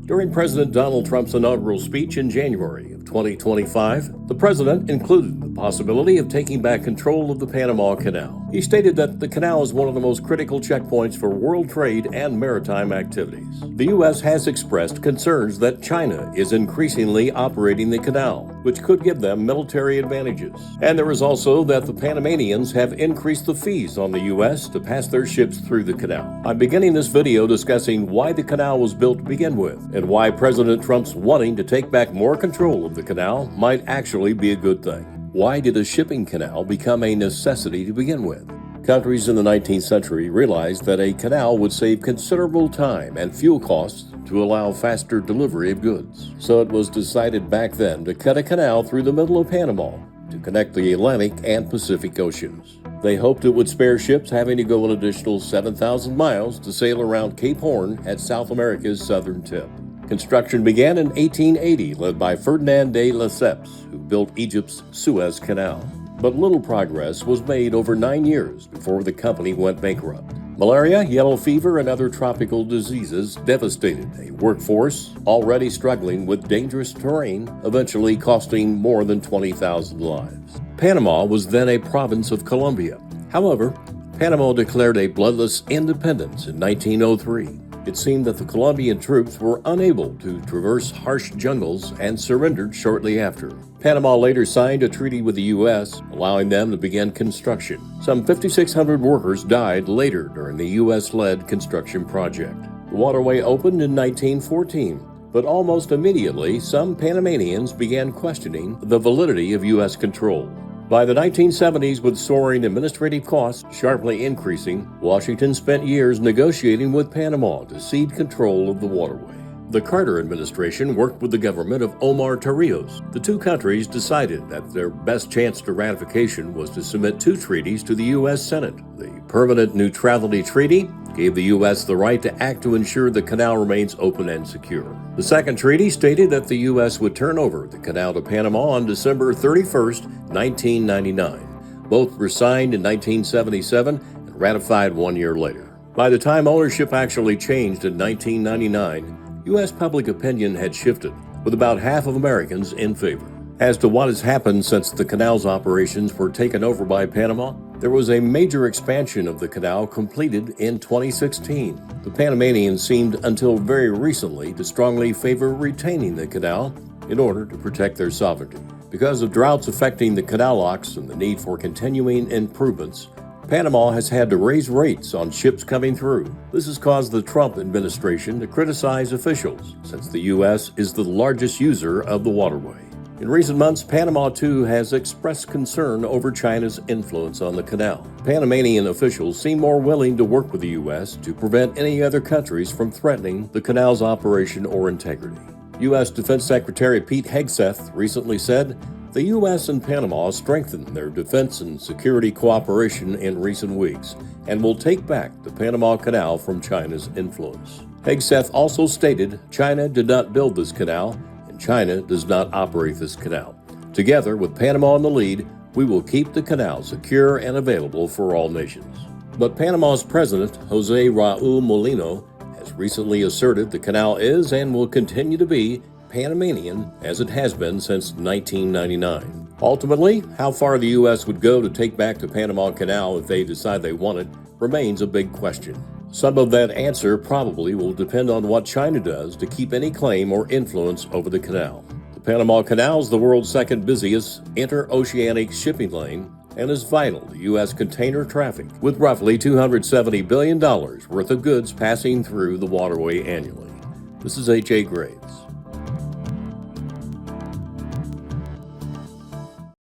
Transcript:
During President Donald Trump's inaugural speech in January of 2025, the president included the possibility of taking back control of the Panama Canal. He stated that the canal is one of the most critical checkpoints for world trade and maritime activities. The U.S. has expressed concerns that China is increasingly operating the canal, which could give them military advantages. And there is also that the Panamanians have increased the fees on the U.S. to pass their ships through the canal. I'm beginning this video discussing why the canal was built to begin with, and why President Trump's wanting to take back more control of the canal might actually be a good thing. Why did a shipping canal become a necessity to begin with? Countries in the 19th century realized that a canal would save considerable time and fuel costs to allow faster delivery of goods. So it was decided back then to cut a canal through the middle of Panama to connect the Atlantic and Pacific Oceans. They hoped it would spare ships having to go an additional 7,000 miles to sail around Cape Horn at South America's southern tip. Construction began in 1880, led by Ferdinand de Lesseps, who built Egypt's Suez Canal. But little progress was made over 9 years before the company went bankrupt. Malaria, yellow fever, and other tropical diseases devastated a workforce already struggling with dangerous terrain, eventually costing more than 20,000 lives. Panama was then a province of Colombia. However, Panama declared a bloodless independence in 1903. It seemed that the Colombian troops were unable to traverse harsh jungles and surrendered shortly after. Panama later signed a treaty with the U.S., allowing them to begin construction. Some 5,600 workers died later during the U.S.-led construction project. The waterway opened in 1914, but almost immediately some Panamanians began questioning the validity of U.S. control. By the 1970s, with soaring administrative costs sharply increasing, Washington spent years negotiating with Panama to cede control of the waterway. The Carter administration worked with the government of Omar Torrijos. The two countries decided that their best chance to ratification was to submit two treaties to the U.S. Senate. The Permanent Neutrality Treaty gave the U.S. the right to act to ensure the canal remains open and secure. The second treaty stated that the U.S. would turn over the canal to Panama on December 31st, 1999. Both were signed in 1977 and ratified 1 year later. By the time ownership actually changed in 1999, U.S. public opinion had shifted, with about half of Americans in favor. As to what has happened since the canal's operations were taken over by Panama, there was a major expansion of the canal completed in 2016. The Panamanians seemed until very recently to strongly favor retaining the canal in order to protect their sovereignty. Because of droughts affecting the canal locks and the need for continuing improvements, Panama has had to raise rates on ships coming through. This has caused the Trump administration to criticize officials, since the U.S. is the largest user of the waterway. In recent months, Panama too has expressed concern over China's influence on the canal. Panamanian officials seem more willing to work with the U.S. to prevent any other countries from threatening the canal's operation or integrity. U.S. Defense Secretary Pete Hegseth recently said, "The U.S. and Panama strengthened their defense and security cooperation in recent weeks and will take back the Panama Canal from China's influence." Hegseth also stated China did not build this canal and China does not operate this canal. Together with Panama in the lead, we will keep the canal secure and available for all nations. But Panama's president, Jose Raul Molino, has recently asserted the canal is and will continue to be Panamanian, as it has been since 1999. Ultimately, how far the U.S. would go to take back the Panama Canal if they decide they want it remains a big question. Some of that answer probably will depend on what China does to keep any claim or influence over the canal. The Panama Canal is the world's second busiest interoceanic shipping lane and is vital to U.S. container traffic, with roughly $270 billion worth of goods passing through the waterway annually. This is H.A. Graves.